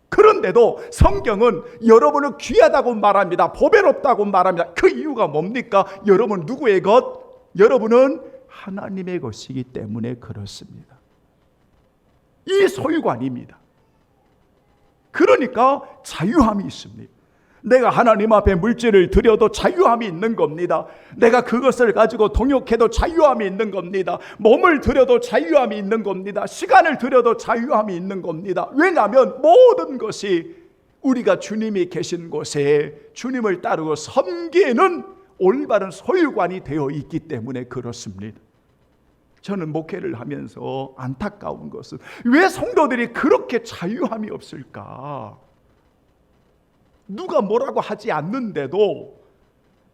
그런데도 성경은 여러분은 귀하다고 말합니다. 보배롭다고 말합니다. 그 이유가 뭡니까? 여러분 누구의 것? 여러분은 하나님의 것이기 때문에 그렇습니다. 이 소유관입니다. 그러니까 자유함이 있습니다. 내가 하나님 앞에 물질을 드려도 자유함이 있는 겁니다. 내가 그것을 가지고 동역해도 자유함이 있는 겁니다. 몸을 드려도 자유함이 있는 겁니다. 시간을 드려도 자유함이 있는 겁니다. 왜냐하면 모든 것이 우리가 주님이 계신 곳에 주님을 따르고 섬기는 올바른 소유관이 되어 있기 때문에 그렇습니다. 저는 목회를 하면서 안타까운 것은 왜 성도들이 그렇게 자유함이 없을까? 누가 뭐라고 하지 않는데도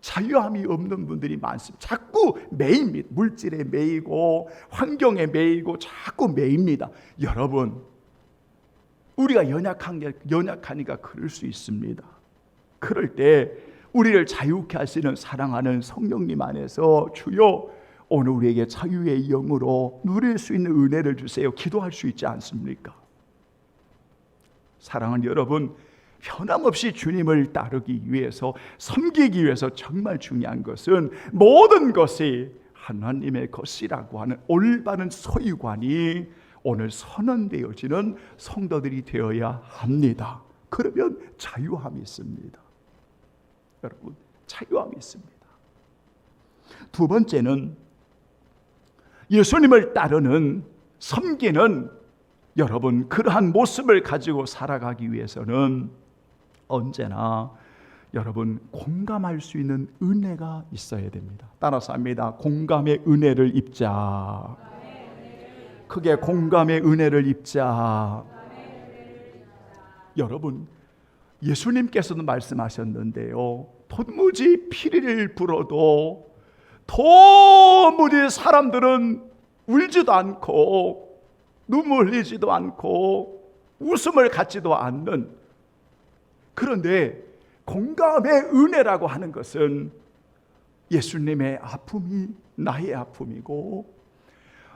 자유함이 없는 분들이 많습니다. 자꾸 매입니다. 물질에 매이고 환경에 매이고 자꾸 매입니다. 여러분, 우리가 연약하니까 그럴 수 있습니다. 그럴 때 우리를 자유케 하시는 사랑하는 성령님 안에서 주여 오늘 우리에게 자유의 영으로 누릴 수 있는 은혜를 주세요. 기도할 수 있지 않습니까? 사랑하는 여러분, 변함없이 주님을 따르기 위해서, 섬기기 위해서 정말 중요한 것은 모든 것이 하나님의 것이라고 하는 올바른 소유관이 오늘 선언되어지는 성도들이 되어야 합니다. 그러면 자유함이 있습니다. 여러분, 자유함이 있습니다. 두 번째는 예수님을 따르는, 섬기는 여러분, 그러한 모습을 가지고 살아가기 위해서는 언제나 여러분 공감할 수 있는 은혜가 있어야 됩니다. 따라서 합니다. 공감의 은혜를 입자. 크게 공감의 은혜를 입자. 여러분, 예수님께서도 말씀하셨는데요, 도무지 피리를 불어도 도무지 사람들은 울지도 않고 눈물 흘리지도 않고 웃음을 갖지도 않는, 그런데 공감의 은혜라고 하는 것은 예수님의 아픔이 나의 아픔이고,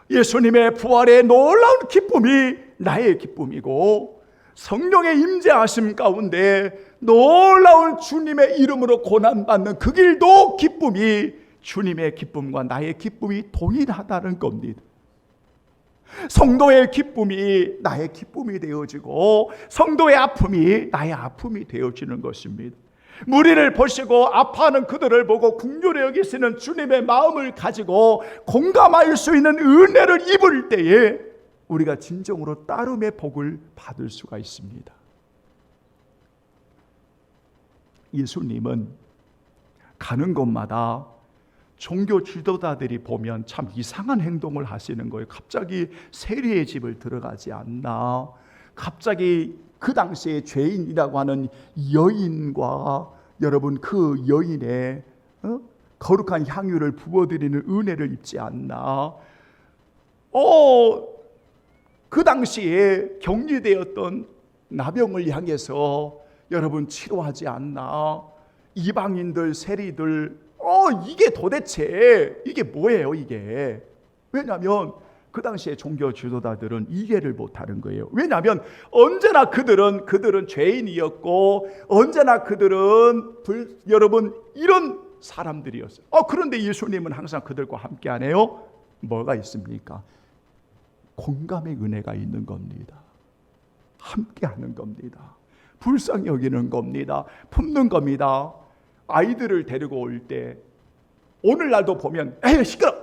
예수님의 부활의 놀라운 기쁨이 나의 기쁨이고, 성령의 임재하심 가운데 놀라운 주님의 이름으로 고난받는 그 길도 기쁨이, 주님의 기쁨과 나의 기쁨이 동일하다는 겁니다. 성도의 기쁨이 나의 기쁨이 되어지고 성도의 아픔이 나의 아픔이 되어지는 것입니다. 무리를 보시고 아파하는 그들을 보고 긍휼히 여기시는 주님의 마음을 가지고 공감할 수 있는 은혜를 입을 때에 우리가 진정으로 따름의 복을 받을 수가 있습니다. 예수님은 가는 곳마다 종교 지도자들이 보면 참 이상한 행동을 하시는 거예요. 갑자기 세리의 집을 들어가지 않나, 갑자기 그 당시에 죄인이라고 하는 여인과 여러분 그 여인의 거룩한 향유를 부어드리는 은혜를 입지 않나, 그 당시에 격리되었던 나병을 향해서 여러분 치료하지 않나, 이방인들 세리들 이게 도대체 이게 뭐예요 이게? 왜냐하면 그 당시에 종교 지도자들은 이해를 못하는 거예요. 왜냐하면 언제나 그들은 죄인이었고 언제나 그들은 여러분 이런 사람들이었어요. 그런데 예수님은 항상 그들과 함께 안 해요. 뭐가 있습니까? 공감의 은혜가 있는 겁니다. 함께 하는 겁니다. 불쌍히 여기는 겁니다. 품는 겁니다. 아이들을 데리고 올 때 오늘날도 보면 에이 시끄러,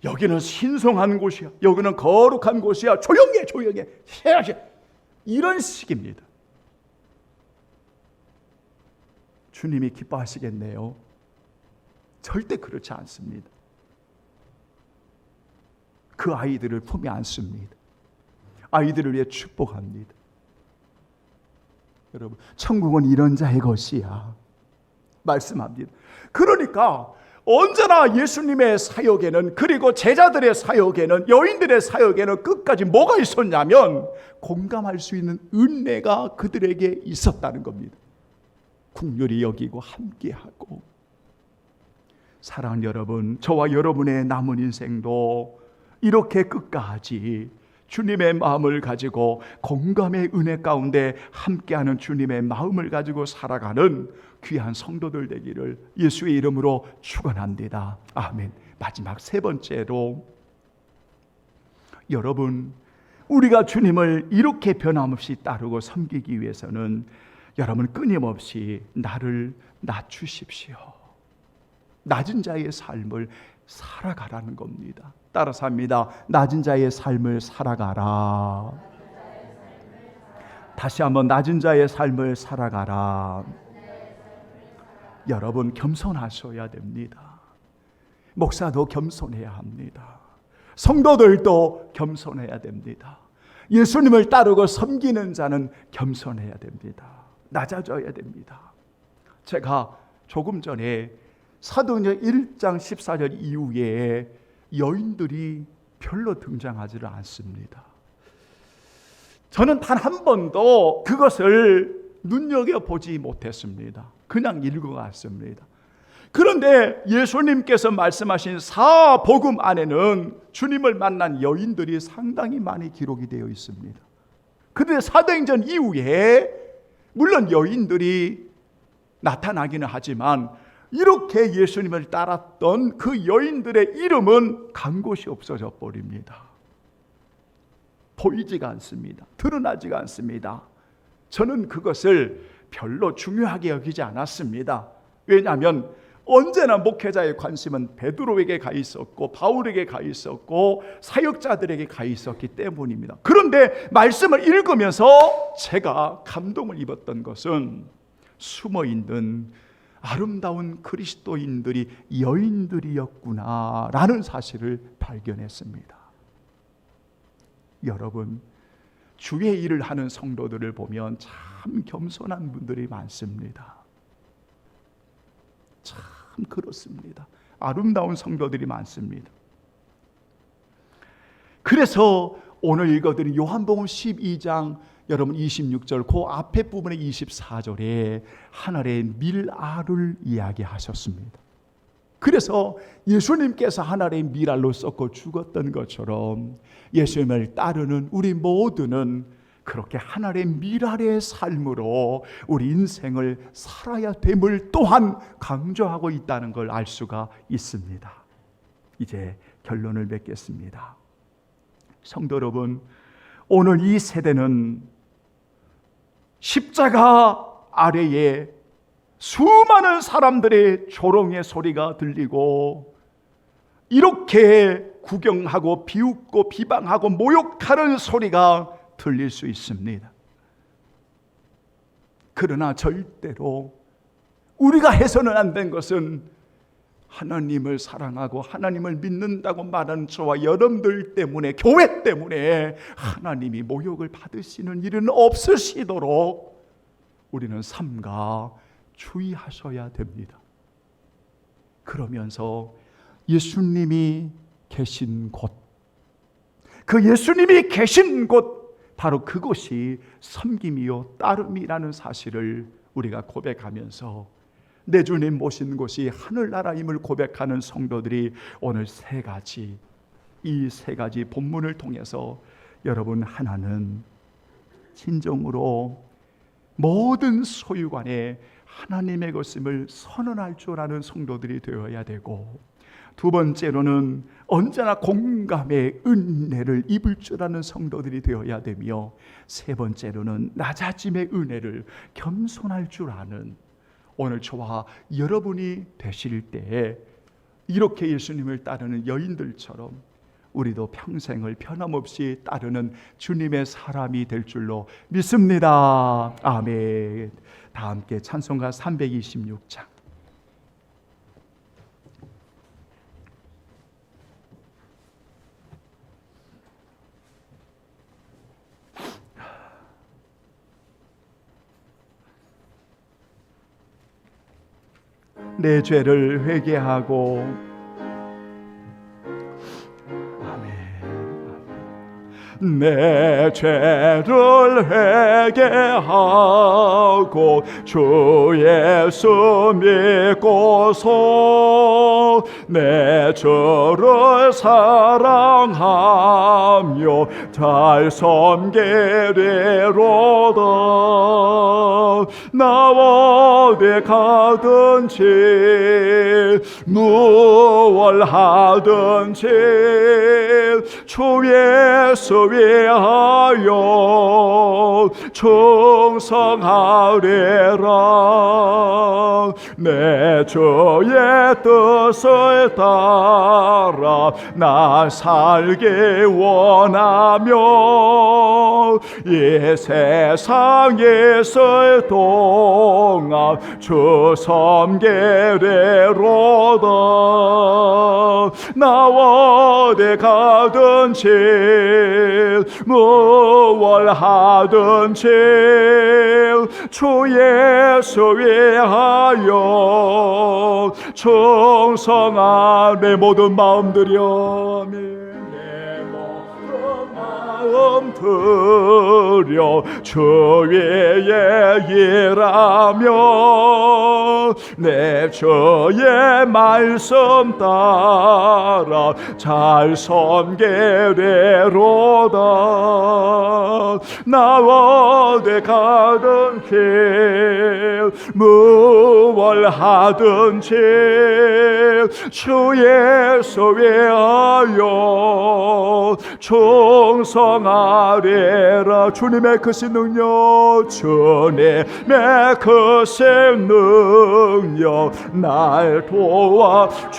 여기는 신성한 곳이야, 여기는 거룩한 곳이야, 조용해 이런 식입니다. 주님이 기뻐하시겠네요? 절대 그렇지 않습니다. 그 아이들을 품에 안습니다. 아이들을 위해 축복합니다. 여러분, 천국은 이런 자의 것이야 말씀합니다. 그러니까 언제나 예수님의 사역에는, 그리고 제자들의 사역에는, 여인들의 사역에는 끝까지 뭐가 있었냐면 공감할 수 있는 은혜가 그들에게 있었다는 겁니다. 긍휼히 여기고 함께하고. 사랑하는 여러분, 저와 여러분의 남은 인생도 이렇게 끝까지 주님의 마음을 가지고 공감의 은혜 가운데 함께하는 주님의 마음을 가지고 살아가는 귀한 성도들 되기를 예수의 이름으로 축원합니다. 아멘. 마지막 세 번째로, 여러분, 우리가 주님을 이렇게 변함없이 따르고 섬기기 위해서는 여러분 끊임없이 나를 낮추십시오. 낮은 자의 삶을 살아가라는 겁니다. 따라서 합니다. 낮은 자의 삶을 살아가라. 다시 한번 낮은 자의 삶을 살아가라. 여러분 겸손하셔야 됩니다. 목사도 겸손해야 합니다. 성도들도 겸손해야 됩니다. 예수님을 따르고 섬기는 자는 겸손해야 됩니다. 낮아져야 됩니다. 제가 조금 전에 사도행전 1장 14절 이후에 여인들이 별로 등장하지를 않습니다. 저는 단 한 번도 그것을 눈여겨보지 못했습니다. 그냥 읽어갔습니다. 그런데 예수님께서 말씀하신 사복음 안에는 주님을 만난 여인들이 상당히 많이 기록이 되어 있습니다. 그런데 사도행전 이후에 물론 여인들이 나타나기는 하지만 이렇게 예수님을 따랐던 그 여인들의 이름은 간 곳이 없어져 버립니다. 보이지가 않습니다. 드러나지가 않습니다. 저는 그것을 별로 중요하게 여기지 않았습니다. 왜냐하면 언제나 목회자의 관심은 베드로에게 가 있었고 바울에게 가 있었고 사역자들에게 가 있었기 때문입니다. 그런데 말씀을 읽으면서 제가 감동을 입었던 것은 숨어있는 아름다운 그리스도인들이 여인들이었구나 라는 사실을 발견했습니다. 여러분, 주의 일을 하는 성도들을 보면 참 겸손한 분들이 많습니다. 참 그렇습니다. 아름다운 성도들이 많습니다. 그래서 오늘 읽어드린 요한복음 12장 여러분 26절 그 앞에 부분의 24절에 하늘의 밀알을 이야기하셨습니다. 그래서 예수님께서 하늘의 밀알로 썩고 죽었던 것처럼 예수님을 따르는 우리 모두는 그렇게 하늘의 밀알의 삶으로 우리 인생을 살아야 됨을 또한 강조하고 있다는 걸 알 수가 있습니다. 이제 결론을 맺겠습니다. 성도 여러분, 오늘 이 세대는 십자가 아래에 수많은 사람들의 조롱의 소리가 들리고 이렇게 구경하고 비웃고 비방하고 모욕하는 소리가 들릴 수 있습니다. 그러나 절대로 우리가 해서는 안 된 것은 하나님을 사랑하고 하나님을 믿는다고 말하는 저와 여러분들 때문에, 교회 때문에 하나님이 모욕을 받으시는 일은 없으시도록 우리는 삼가 주의하셔야 됩니다. 그러면서 예수님이 계신 곳, 그 예수님이 계신 곳 바로 그것이 섬김이요 따름이라는 사실을 우리가 고백하면서 내 주님 모신 곳이 하늘나라임을 고백하는 성도들이 오늘 이 세 가지 본문을 통해서 여러분 하나는 진정으로 모든 소유관에 하나님의 것임을 선언할 줄 아는 성도들이 되어야 되고, 두 번째로는 언제나 공감의 은혜를 입을 줄 아는 성도들이 되어야 되며, 세 번째로는 낮아짐의 은혜를 겸손할 줄 아는 오늘 저와 여러분이 되실 때에 이렇게 예수님을 따르는 여인들처럼 우리도 평생을 변함없이 따르는 주님의 사람이 될 줄로 믿습니다. 아멘. 다 함께 찬송가 326장. 내 죄를 회개하고 내 죄를 회개하고 주 예수 믿고서 내 주를 사랑하며 잘 섬기리로다. 나와 어디 가든지 무얼 하든지 주 예수 위하여 충성하리라. 내 주의 뜻을 따라 나 살기 원하며 이 세상에 있을 동안 주 섬기리로다. 나와 어디 가든지 무얼 하든지 주 예수 위하여 충성하네. 모든 마음 들여 내 모든 마음 드려 주의 일하며 내 주의 말씀 따라 잘 섬기리로다. 나와 내 가던 길 무얼 하든지 주 예수 위하여 충성하리라. 주님의 크신 능력, 주님의 크신 능력 날 도와주시니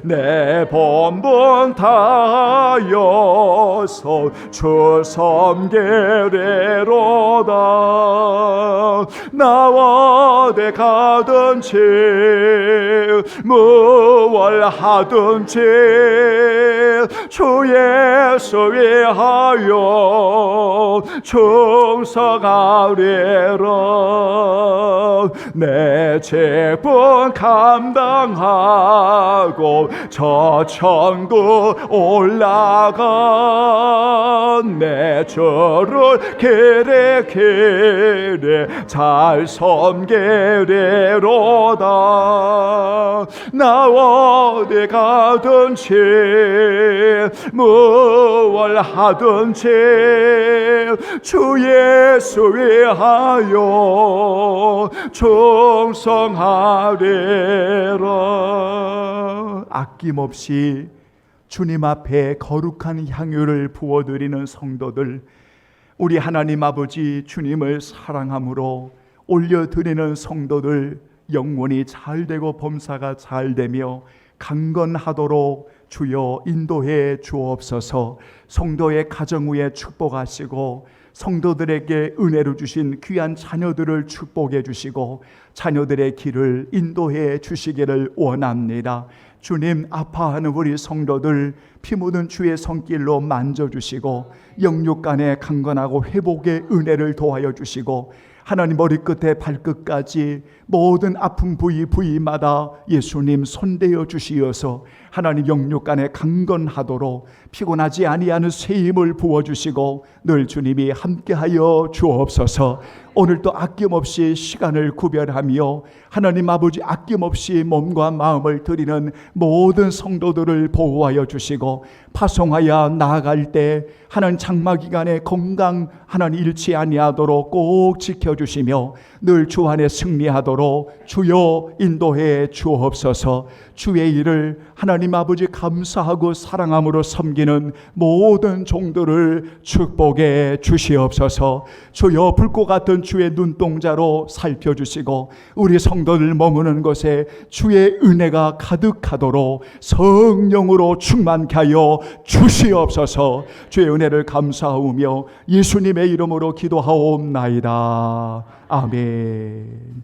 내 본분 다하여서 주 섬기리로다. 나와 내 가든지 무얼 하든지 주 예수 위하여 충성하리라. 내 직분 감당하고 저 천국 올라간 내 주를 길에 잘 섬기리로다. 나와 네 가든지 무얼 하든지 주 예수 위하여 충성하리라. 아낌없이 주님 앞에 거룩한 향유를 부어드리는 성도들, 우리 하나님 아버지 주님을 사랑함으로 올려드리는 성도들 영혼이 잘되고 범사가 잘되며 강건하도록 주여 인도해 주옵소서. 성도의 가정 위에 축복하시고 성도들에게 은혜로 주신 귀한 자녀들을 축복해 주시고 자녀들의 길을 인도해 주시기를 원합니다. 주님, 아파하는 우리 성도들 피 묻은 주의 손길로 만져주시고 영육간에 강건하고 회복의 은혜를 도하여 주시고 하나님 머리끝에 발끝까지 모든 아픈 부위마다 예수님 손대어 주시어서 하나님 영육간에 강건하도록 피곤하지 아니하는 새 힘을 부어주시고 늘 주님이 함께하여 주옵소서. 오늘도 아낌없이 시간을 구별하며 하나님 아버지 아낌없이 몸과 마음을 드리는 모든 성도들을 보호하여 주시고 파송하여 나아갈 때 하나님 장마기간에 건강 하나님 잃지 아니하도록 꼭 지켜주시며 늘 주 안에 승리하도록 주여 인도해 주옵소서. 주의 일을 하나님 아버지 감사하고 사랑함으로 섬기는 모든 종들을 축복해 주시옵소서. 주여 붉고 같은 주의 눈동자로 살펴주시고 우리 성도들 머무는 곳에 주의 은혜가 가득하도록 성령으로 충만케 하여 주시옵소서. 주의 은혜를 감사하오며 예수님의 이름으로 기도하옵나이다. 아멘.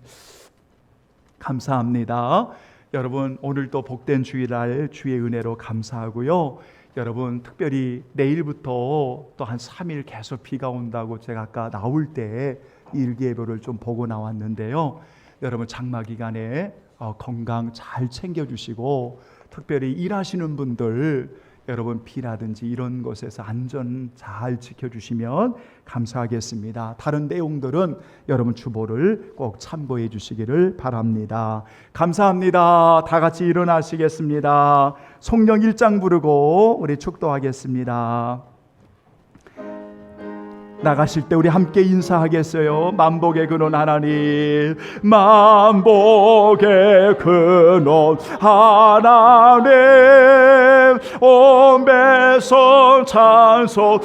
감사합니다. 여러분, 오늘도 복된 주일날 주의 은혜로 감사하고요. 여러분, 특별히 내일부터 또 한 3일 계속 비가 온다고 제가 아까 나올 때 일기예보를 좀 보고 나왔는데요. 여러분, 장마 기간에 건강 잘 챙겨주시고 특별히 일하시는 분들 여러분 비라든지 이런 곳에서 안전 잘 지켜주시면 감사하겠습니다. 다른 내용들은 여러분 주보를 꼭 참고해 주시기를 바랍니다. 감사합니다. 다 같이 일어나시겠습니다. 성령 1장 부르고 우리 축도하겠습니다. 나가실 때 우리 함께 인사하겠어요. 만복의 근원 하나님, 만복의 근원 하나님, 온 백성 찬송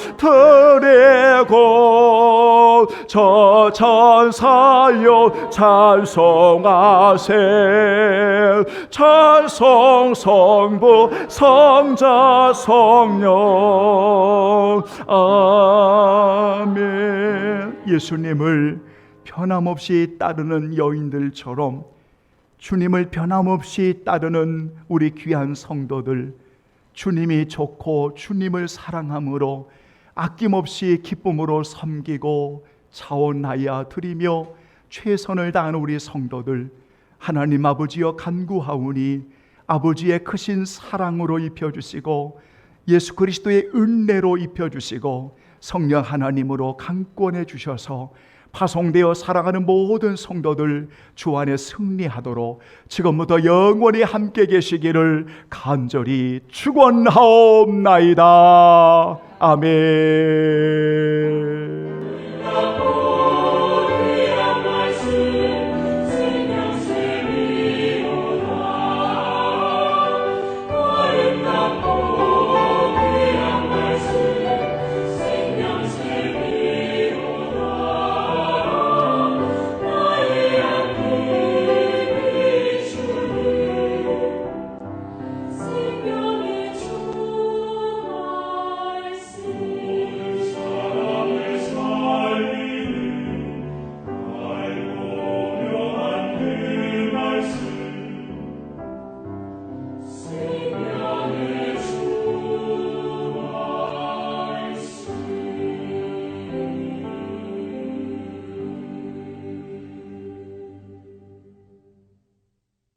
드리고 저 천사여 찬송하세. 찬송 성부 성자 성령. 아멘. 예수님을 변함없이 따르는 여인들처럼 주님을 변함없이 따르는 우리 귀한 성도들, 주님이 좋고 주님을 사랑함으로 아낌없이 기쁨으로 섬기고 자원하여 드리며 최선을 다하는 우리 성도들, 하나님 아버지여 간구하오니 아버지의 크신 사랑으로 입혀주시고 예수 그리스도의 은혜로 입혀주시고 성령 하나님으로 강권해 주셔서 파송되어 살아가는 모든 성도들 주 안에 승리하도록 지금부터 영원히 함께 계시기를 간절히 축원하옵나이다. 아멘.